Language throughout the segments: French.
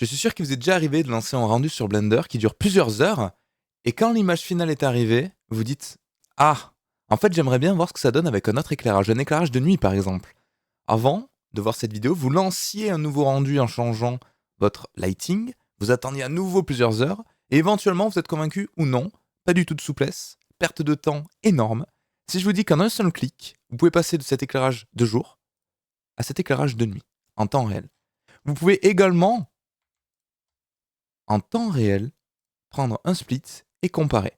Je suis sûr qu'il vous est déjà arrivé de lancer un rendu sur Blender qui dure plusieurs heures, et quand l'image finale est arrivée, vous dites «Ah, en fait j'aimerais bien voir ce que ça donne avec un autre éclairage, un éclairage de nuit par exemple». Avant de voir cette vidéo, vous lanciez un nouveau rendu en changeant votre lighting, vous attendiez à nouveau plusieurs heures, et éventuellement vous êtes convaincu ou non, pas du tout de souplesse, perte de temps énorme. Si je vous dis qu'en un seul clic, vous pouvez passer de cet éclairage de jour à cet éclairage de nuit, en temps réel. Vous pouvez également, en temps réel, prendre un split et comparer.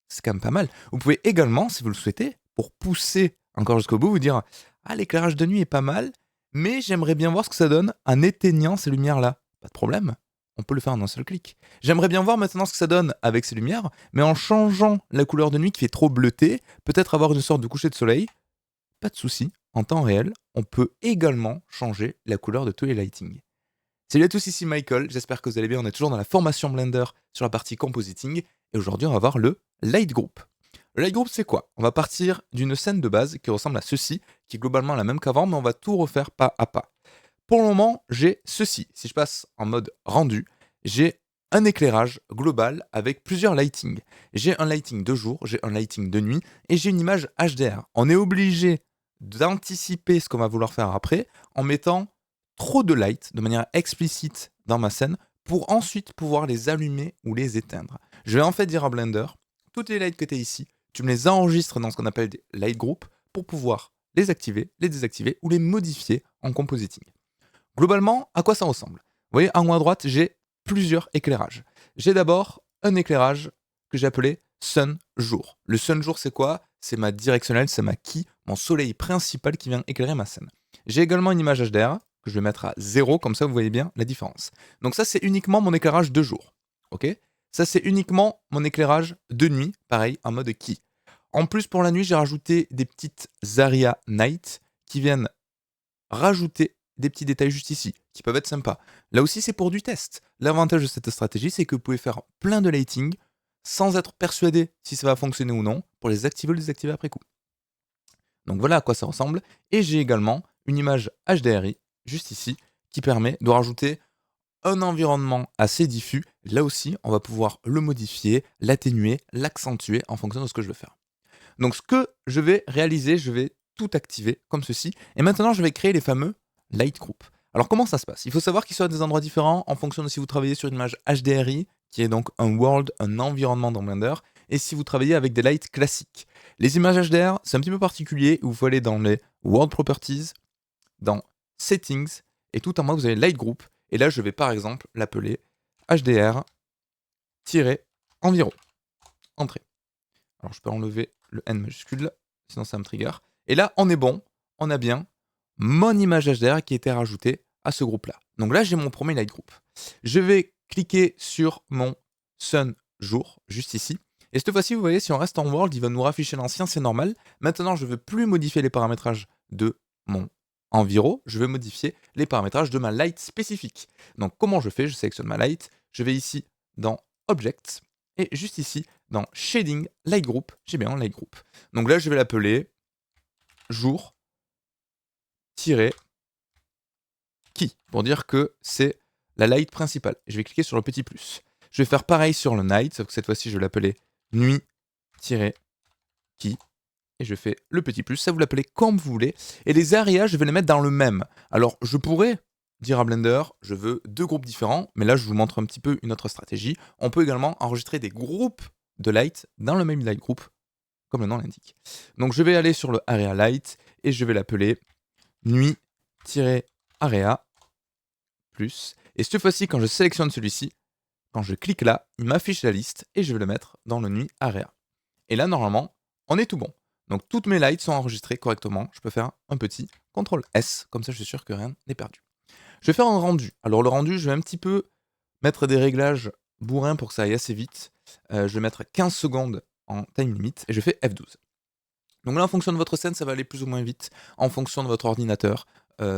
C'est quand même pas mal. Vous pouvez également, si vous le souhaitez, pour pousser encore jusqu'au bout, vous dire «Ah, l'éclairage de nuit est pas mal, mais j'aimerais bien voir ce que ça donne en éteignant ces lumières-là». Pas de problème, on peut le faire en un seul clic. J'aimerais bien voir maintenant ce que ça donne avec ces lumières, mais en changeant la couleur de nuit qui fait trop bleuté, peut-être avoir une sorte de coucher de soleil. Pas de souci, en temps réel, on peut également changer la couleur de tous les lightings. Salut à tous, ici Michael, j'espère que vous allez bien, on est toujours dans la formation Blender sur la partie compositing, et aujourd'hui on va voir le Light Group. Le Light Group c'est quoi? On va partir d'une scène de base qui ressemble à ceci, qui est globalement la même qu'avant, mais on va tout refaire pas à pas. Pour le moment, j'ai ceci. Si je passe en mode rendu, j'ai un éclairage global avec plusieurs lightings. J'ai un lighting de jour, j'ai un lighting de nuit, et j'ai une image HDR. On est obligé d'anticiper ce qu'on va vouloir faire après en mettant trop de light de manière explicite dans ma scène pour ensuite pouvoir les allumer ou les éteindre. Je vais en fait dire à Blender, toutes les lights que tu as ici, tu me les enregistres dans ce qu'on appelle des light groups pour pouvoir les activer, les désactiver ou les modifier en compositing. Globalement, à quoi ça ressemble? Vous voyez, en haut à droite, j'ai plusieurs éclairages. J'ai d'abord un éclairage que j'ai appelé Sun Jour. Le Sun Jour, c'est quoi? C'est ma directionnelle, c'est ma key, mon soleil principal qui vient éclairer ma scène. J'ai également une image HDR que je vais mettre à 0, comme ça vous voyez bien la différence. Donc ça, c'est uniquement mon éclairage de jour. Ok? Ça, c'est uniquement mon éclairage de nuit, pareil, en mode key. En plus, pour la nuit, j'ai rajouté des petites Zarya Night qui viennent rajouter des petits détails juste ici, qui peuvent être sympas. Là aussi, c'est pour du test. L'avantage de cette stratégie, c'est que vous pouvez faire plein de lighting sans être persuadé si ça va fonctionner ou non, pour les activer ou les désactiver après coup. Donc voilà à quoi ça ressemble. Et j'ai également une image HDRI, juste ici, qui permet de rajouter un environnement assez diffus. Là aussi, on va pouvoir le modifier, l'atténuer, l'accentuer en fonction de ce que je veux faire. Donc ce que je vais réaliser, je vais tout activer comme ceci. Et maintenant, je vais créer les fameux light groups. Alors comment ça se passe? Il faut savoir qu'ils sont à des endroits différents en fonction de si vous travaillez sur une image HDRI, qui est donc un world, un environnement dans Blender, et si vous travaillez avec des lights classiques. Les images HDR, c'est un petit peu particulier, où vous aller dans les World Properties, dans Settings, et tout en bas, vous avez Light Group. Et là, je vais par exemple l'appeler HDR-environ. Entrée. Alors, je peux enlever le N majuscule, sinon ça me trigger. Et là, on est bon, on a bien mon image HDR qui a été rajoutée à ce groupe-là. Donc là, j'ai mon premier light group. Je vais cliquer sur mon sun jour, juste ici. Et cette fois-ci, vous voyez, si on reste en world, il va nous rafficher l'ancien, c'est normal. Maintenant, je ne veux plus modifier les paramétrages de mon environ, je vais modifier les paramétrages de ma light spécifique. Donc comment je fais? Je sélectionne ma light, je vais ici dans Objects, et juste ici, dans Shading, Light Group, j'ai bien un Light Group. Donc là, je vais l'appeler jour key pour dire que c'est la light principale. Je vais cliquer sur le petit plus. Je vais faire pareil sur le night, sauf que cette fois-ci, je vais l'appeler nuit-key. Et je fais le petit plus, ça vous l'appelez comme vous voulez. Et les areas, je vais les mettre dans le même. Alors, je pourrais dire à Blender, je veux deux groupes différents, mais là, je vous montre un petit peu une autre stratégie. On peut également enregistrer des groupes de light dans le même light group, comme le nom l'indique. Donc, je vais aller sur le area light et je vais l'appeler nuit-area plus. Et cette fois-ci, quand je sélectionne celui-ci, quand je clique là, il m'affiche la liste et je vais le mettre dans le nuit area. Et là, normalement, on est tout bon. Donc toutes mes lights sont enregistrées correctement. Je peux faire un petit CTRL S, comme ça je suis sûr que rien n'est perdu. Je vais faire un rendu. Alors le rendu, je vais un petit peu mettre des réglages bourrins pour que ça aille assez vite. Je vais mettre 15 secondes en time limit et je fais F12. Donc là, en fonction de votre scène, ça va aller plus ou moins vite, en fonction de votre ordinateur.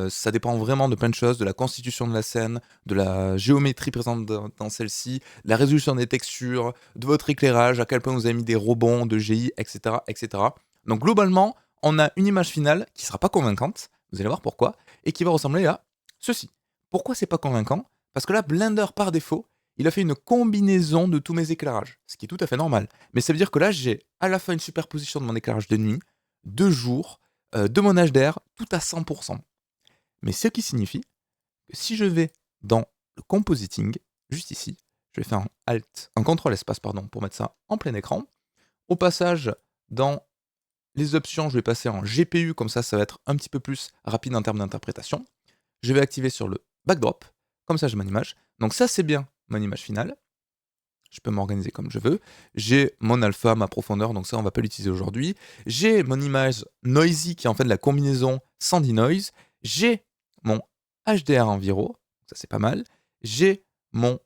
Ça dépend vraiment de plein de choses, de la constitution de la scène, de la géométrie présente dans celle-ci, la résolution des textures, de votre éclairage, à quel point vous avez mis des rebonds, de GI, etc., etc. Donc globalement, on a une image finale qui ne sera pas convaincante, vous allez voir pourquoi, et qui va ressembler à ceci. Pourquoi c'est pas convaincant? Parce que là, Blender, par défaut, il a fait une combinaison de tous mes éclairages, ce qui est tout à fait normal. Mais ça veut dire que là, j'ai à la fois une superposition de mon éclairage de nuit, de jour, de mon HDR, tout à 100%. Mais ce qui signifie que si je vais dans le compositing, juste ici, je vais faire un CTRL espace pardon, pour mettre ça en plein écran. Au passage, dans les options, je vais passer en GPU, comme ça va être un petit peu plus rapide en termes d'interprétation. Je vais activer sur le backdrop, comme ça j'ai mon image. Donc ça c'est bien mon image finale. Je peux m'organiser comme je veux. J'ai mon alpha, ma profondeur, donc ça on va pas l'utiliser aujourd'hui. J'ai mon image noisy qui est en fait la combinaison sans denoise. J'ai mon HDR environ, ça c'est pas mal. J'ai mon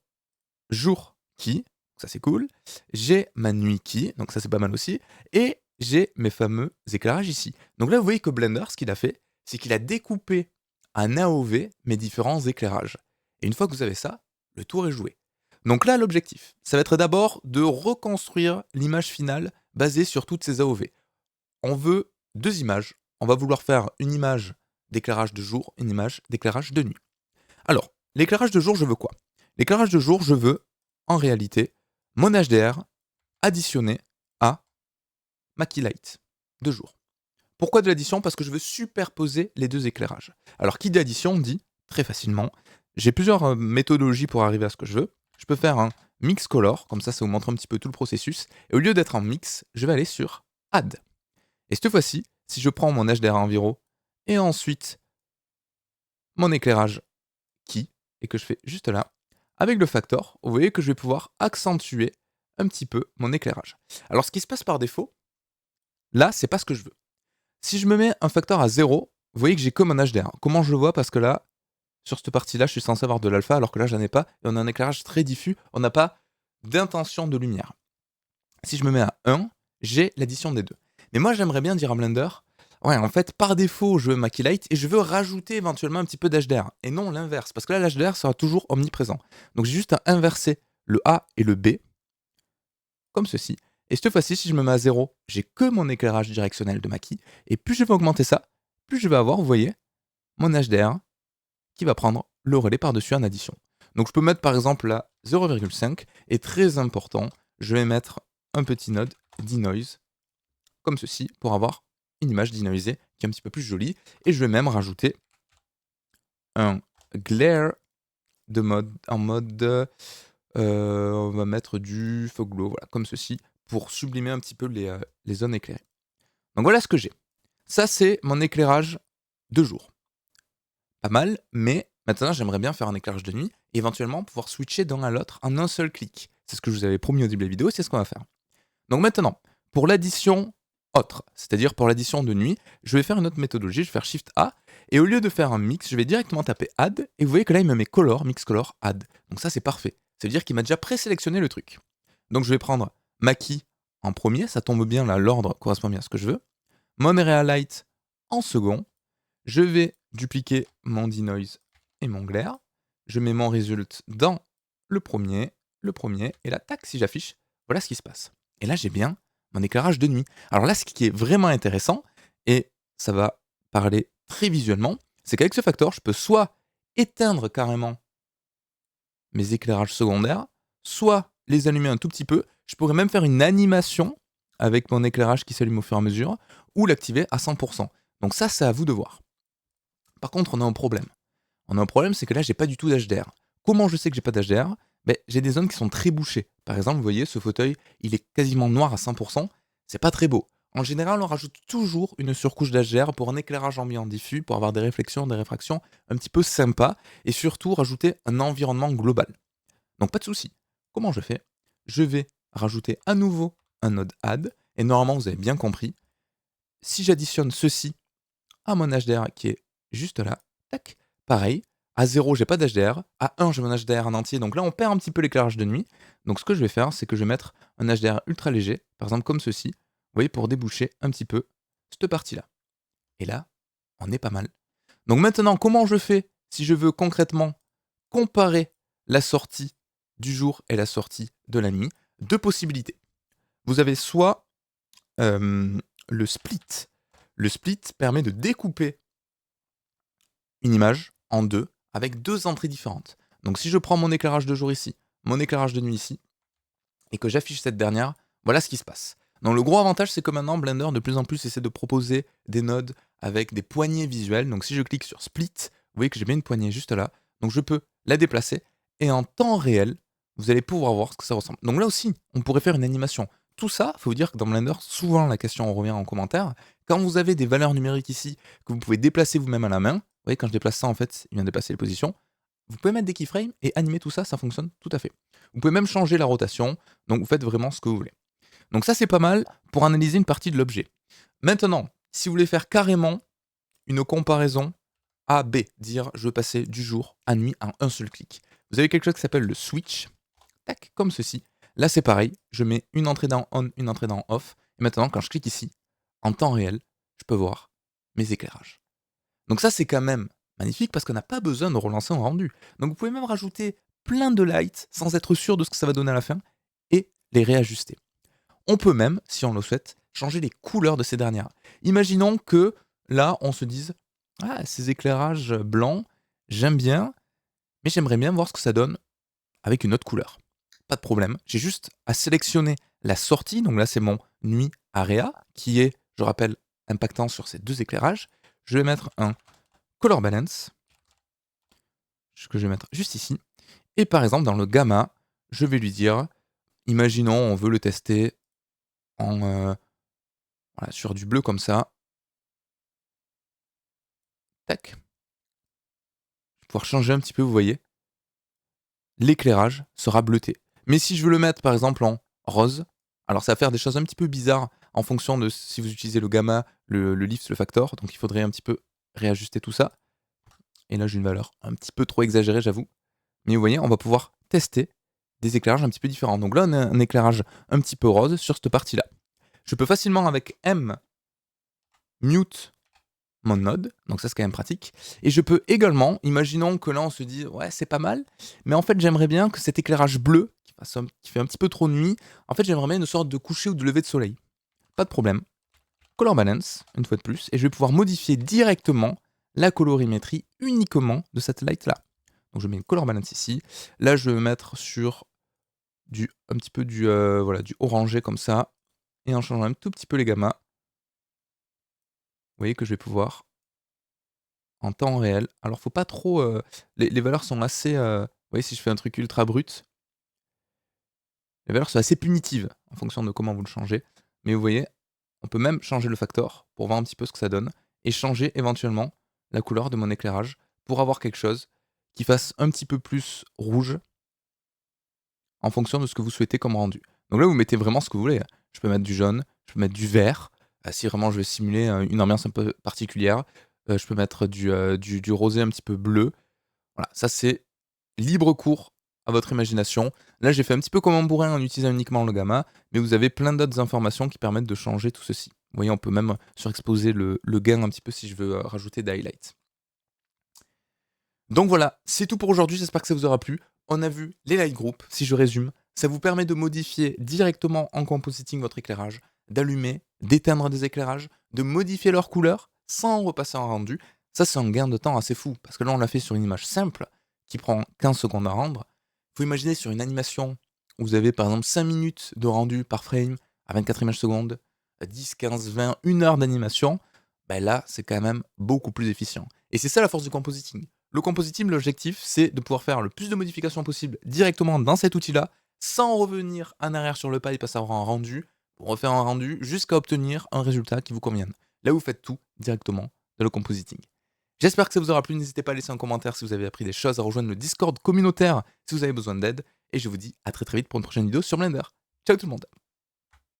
jour key, ça c'est cool. J'ai ma nuit key, donc ça c'est pas mal aussi. Et j'ai mes fameux éclairages ici. Donc là vous voyez que Blender, ce qu'il a fait, c'est qu'il a découpé en AOV mes différents éclairages. Et une fois que vous avez ça, le tour est joué. Donc là l'objectif, ça va être d'abord de reconstruire l'image finale basée sur toutes ces AOV. On veut 2 images. On va vouloir faire une image d'éclairage de jour, une image d'éclairage de nuit. Alors, l'éclairage de jour, je veux quoi? L'éclairage de jour, je veux, en réalité, mon HDR additionné à ma keylight de jour. Pourquoi de l'addition? Parce que je veux superposer les deux éclairages. Alors, qui dit addition dit, très facilement, j'ai plusieurs méthodologies pour arriver à ce que je veux. Je peux faire un mix color, comme ça vous montre un petit peu tout le processus. Et au lieu d'être en mix, je vais aller sur add. Et cette fois-ci, si je prends mon HDR environ et ensuite mon éclairage key, et que je fais juste là, avec le factor, vous voyez que je vais pouvoir accentuer un petit peu mon éclairage. Alors ce qui se passe par défaut, là, c'est pas ce que je veux. Si je me mets un facteur à 0, vous voyez que j'ai comme un HDR. Comment je le vois? Parce que là, sur cette partie-là, je suis censé avoir de l'alpha, alors que là, j'en ai pas, et on a un éclairage très diffus, on n'a pas d'intention de lumière. Si je me mets à 1, j'ai l'addition des deux. Mais moi, j'aimerais bien dire à Blender, ouais, en fait, par défaut, je veux ma keylight et je veux rajouter éventuellement un petit peu d'HDR. Et non l'inverse, parce que là, l'HDR sera toujours omniprésent. Donc j'ai juste à inverser le A et le B, comme ceci. Et cette fois-ci, si je me mets à 0, j'ai que mon éclairage directionnel de ma key. Et plus je vais augmenter ça, plus je vais avoir, vous voyez, mon HDR qui va prendre le relais par-dessus en addition. Donc je peux mettre par exemple la 0,5 et très important, je vais mettre un petit node denoise comme ceci pour avoir une image denoisée qui est un petit peu plus jolie. Et je vais même rajouter un glare en mode on va mettre du fog glow, voilà, comme ceci, pour sublimer un petit peu les zones éclairées. Donc voilà ce que j'ai. Ça c'est mon éclairage de jour. Pas mal, mais maintenant j'aimerais bien faire un éclairage de nuit et éventuellement pouvoir switcher d'un à l'autre en un seul clic. C'est ce que je vous avais promis au début de la vidéo, c'est ce qu'on va faire. Donc maintenant, pour l'addition autre, c'est-à-dire pour l'addition de nuit, je vais faire une autre méthodologie, je vais faire Shift A, et au lieu de faire un mix, je vais directement taper Add, et vous voyez que là il me met Color, Mix Color, Add. Donc ça c'est parfait, ça veut dire qu'il m'a déjà présélectionné le truc. Donc je vais prendre ma key en premier, ça tombe bien là, l'ordre correspond bien à ce que je veux. Mon Area Light en second, je vais dupliquer mon denoise et mon glare, je mets mon result dans le premier, et là, tac, si j'affiche, voilà ce qui se passe. Et là, j'ai bien mon éclairage de nuit. Alors là, ce qui est vraiment intéressant, et ça va parler très visuellement, c'est qu'avec ce facteur, je peux soit éteindre carrément mes éclairages secondaires, soit les allumer un tout petit peu. Je pourrais même faire une animation avec mon éclairage qui s'allume au fur et à mesure, ou l'activer à 100%. Donc ça, c'est à vous de voir. Par contre, on a un problème. On a un problème, c'est que là, j'ai pas du tout d'HDR. Comment je sais que j'ai pas d'HDR? J'ai des zones qui sont très bouchées. Par exemple, vous voyez, ce fauteuil, il est quasiment noir à 100%. C'est pas très beau. En général, on rajoute toujours une surcouche d'HDR pour un éclairage ambiant diffus, pour avoir des réflexions, des réfractions un petit peu sympas, et surtout rajouter un environnement global. Donc pas de souci. Comment je fais? Je vais rajouter à nouveau un node add, et normalement, vous avez bien compris, si j'additionne ceci à mon HDR qui est juste là, tac, pareil, à 0, j'ai pas d'HDR, à 1, j'ai mon HDR en entier, donc là, on perd un petit peu l'éclairage de nuit. Donc ce que je vais faire, c'est que je vais mettre un HDR ultra léger, par exemple comme ceci, vous voyez, pour déboucher un petit peu cette partie-là. Et là, on est pas mal. Donc maintenant, comment je fais si je veux concrètement comparer la sortie du jour et la sortie de la nuit? Deux possibilités. Vous avez soit le split. Le split permet de découper une image en deux avec deux entrées différentes. Donc si je prends mon éclairage de jour ici, mon éclairage de nuit ici, et que j'affiche cette dernière, voilà ce qui se passe. Donc le gros avantage, c'est que maintenant Blender de plus en plus essaie de proposer des nodes avec des poignées visuelles. Donc si je clique sur Split, vous voyez que j'ai bien une poignée juste là. Donc je peux la déplacer et en temps réel, vous allez pouvoir voir ce que ça ressemble. Donc là aussi, on pourrait faire une animation. Tout ça, il faut vous dire que dans Blender, souvent la question revient en commentaire. Quand vous avez des valeurs numériques ici que vous pouvez déplacer vous-même à la main, vous voyez quand je déplace ça en fait, il vient de déplacer les positions. Vous pouvez mettre des keyframes et animer tout ça, ça fonctionne tout à fait. Vous pouvez même changer la rotation, donc vous faites vraiment ce que vous voulez. Donc ça c'est pas mal pour analyser une partie de l'objet. Maintenant, si vous voulez faire carrément une comparaison A-B, dire je veux passer du jour à nuit en un seul clic, vous avez quelque chose qui s'appelle le switch, tac, comme ceci. Là c'est pareil, je mets une entrée dans on, une entrée dans off, et maintenant quand je clique ici, en temps réel, je peux voir mes éclairages. Donc ça c'est quand même magnifique parce qu'on n'a pas besoin de relancer en rendu. Donc vous pouvez même rajouter plein de lights sans être sûr de ce que ça va donner à la fin et les réajuster. On peut même, si on le souhaite, changer les couleurs de ces dernières. Imaginons que là on se dise ah ces éclairages blancs, j'aime bien, mais j'aimerais bien voir ce que ça donne avec une autre couleur. Pas de problème, j'ai juste à sélectionner la sortie, donc là c'est mon nuit area, qui est, je rappelle, impactant sur ces deux éclairages. Je vais mettre un color balance, que je vais mettre juste ici. Et par exemple, dans le gamma, je vais lui dire, imaginons, on veut le tester en, voilà, sur du bleu comme ça. Tac. Je vais pouvoir changer un petit peu, vous voyez. L'éclairage sera bleuté. Mais si je veux le mettre par exemple en rose, alors ça va faire des choses un petit peu bizarres en fonction de si vous utilisez le gamma, le lift, le factor. Donc il faudrait un petit peu réajuster tout ça. Et là j'ai une valeur un petit peu trop exagérée, j'avoue. Mais vous voyez, on va pouvoir tester des éclairages un petit peu différents. Donc là, on a un éclairage un petit peu rose sur cette partie-là. Je peux facilement, avec M, mute mon node. Donc ça, c'est quand même pratique. Et je peux également, imaginons que là, on se dit, ouais, c'est pas mal, mais en fait, j'aimerais bien que cet éclairage bleu, qui fait un petit peu trop nuit, en fait, j'aimerais bien une sorte de coucher ou de lever de soleil. Pas de problème. Color balance, une fois de plus, et je vais pouvoir modifier directement la colorimétrie uniquement de cette light-là. Donc je mets une color balance ici. Là, je vais mettre sur un petit peu voilà, du orangé comme ça. Et en changeant un tout petit peu les gammas, vous voyez que je vais pouvoir, en temps réel, alors faut pas trop... les valeurs sont assez... vous voyez, si je fais un truc ultra brut, les valeurs sont assez punitives en fonction de comment vous le changez. Mais vous voyez, on peut même changer le factor pour voir un petit peu ce que ça donne. Et changer éventuellement la couleur de mon éclairage pour avoir quelque chose qui fasse un petit peu plus rouge en fonction de ce que vous souhaitez comme rendu. Donc là, vous mettez vraiment ce que vous voulez. Je peux mettre du jaune, je peux mettre du vert, si vraiment je veux simuler une ambiance un peu particulière. Je peux mettre du rosé un petit peu bleu. Voilà, ça c'est libre cours à votre imagination. Là, j'ai fait un petit peu comme un bourrin en utilisant uniquement le gamma, mais vous avez plein d'autres informations qui permettent de changer tout ceci. Vous voyez, on peut même surexposer le gain un petit peu si je veux rajouter des highlights. Donc voilà, c'est tout pour aujourd'hui, j'espère que ça vous aura plu. On a vu les light groups, si je résume. Ça vous permet de modifier directement en compositing votre éclairage, d'allumer, d'éteindre des éclairages, de modifier leur couleur sans repasser en rendu. Ça, c'est un gain de temps assez fou, parce que là, on l'a fait sur une image simple qui prend 15 secondes à rendre. Il faut imaginer sur une animation où vous avez par exemple 5 minutes de rendu par frame à 24 images secondes, 10, 15, 20, 1 heure d'animation. Ben là, c'est quand même beaucoup plus efficient. Et c'est ça la force du compositing. Le compositing, l'objectif, c'est de pouvoir faire le plus de modifications possible directement dans cet outil-là, sans revenir en arrière sur le pipe à savoir un rendu, pour refaire un rendu jusqu'à obtenir un résultat qui vous convienne. Là, vous faites tout directement dans le compositing. J'espère que ça vous aura plu, n'hésitez pas à laisser un commentaire si vous avez appris des choses, à rejoindre le Discord communautaire si vous avez besoin d'aide, et je vous dis à très très vite pour une prochaine vidéo sur Blender. Ciao tout le monde!